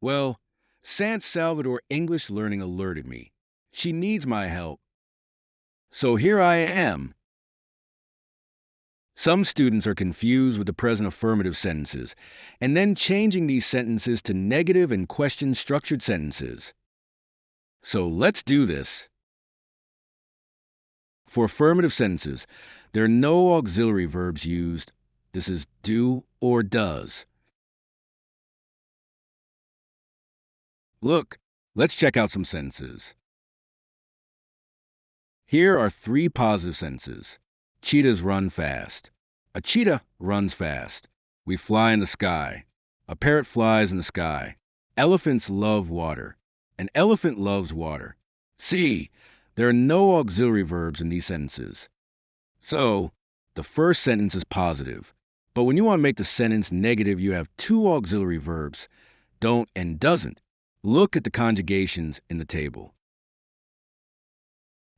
Well, Sant Salvador English learning alerted me. She needs my help. So here I am. Some students are confused with the present affirmative sentences, and then changing these sentences to negative and question structured sentences. So let's do this. For affirmative sentences, there are no auxiliary verbs used. This is do or does. Look, let's check out some sentences. Here are three positive sentences. Cheetahs run fast. A cheetah runs fast. We fly in the sky. A parrot flies in the sky. Elephants love water. An elephant loves water. See, there are no auxiliary verbs in these sentences. So, the first sentence is positive. But when you want to make the sentence negative, you have two auxiliary verbs, don't and doesn't. Look at the conjugations in the table.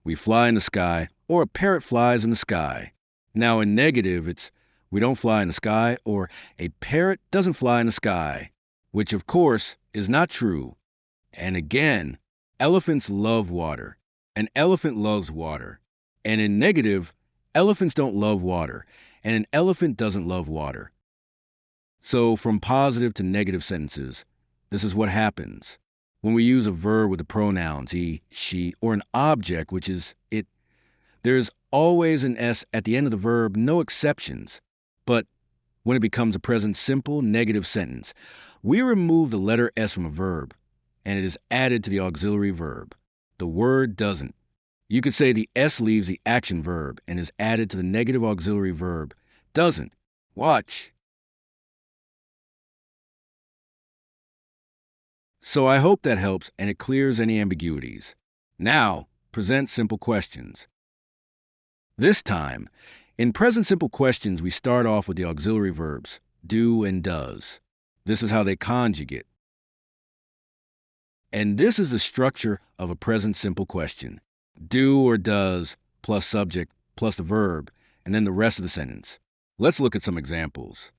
We fly in the sky, or a parrot flies in the sky. Now in negative, it's we don't fly in the sky, or a parrot doesn't fly in the sky, which of course is not true. And again, elephants love water. An elephant loves water. And in negative, elephants don't love water, and an elephant doesn't love water. So from positive to negative sentences, this is what happens. When we use a verb with the pronouns he, she, or an object, which is it, there's always an S at the end of the verb, no exceptions. But when it becomes a present simple negative sentence, we remove the letter S from a verb, and it is added to the auxiliary verb. The word doesn't. You could say the S leaves the action verb and is added to the negative auxiliary verb, doesn't. Watch. So I hope that helps and it clears any ambiguities. Now, present simple questions. This time, in present simple questions, we start off with the auxiliary verbs, do and does. This is how they conjugate. And this is the structure of a present simple question. Do or does plus subject plus the verb, and then the rest of the sentence. Let's look at some examples.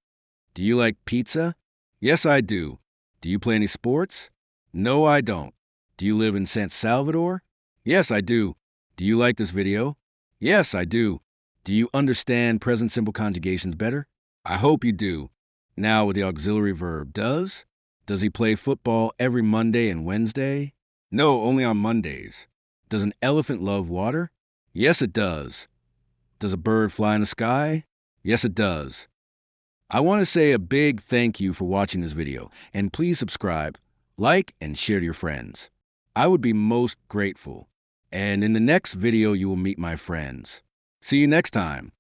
Do you like pizza? Yes, I do. Do you play any sports? No, I don't. Do you live in San Salvador? Yes, I do. Do you like this video? Yes, I do. Do you understand present simple conjugations better? I hope you do. Now with the auxiliary verb does he play football every Monday and Wednesday? No, only on Mondays. Does an elephant love water? Yes, it does. Does a bird fly in the sky? Yes, it does. I want to say a big thank you for watching this video, and please subscribe, like, and share to your friends. I would be most grateful. And in the next video, you will meet my friends. See you next time.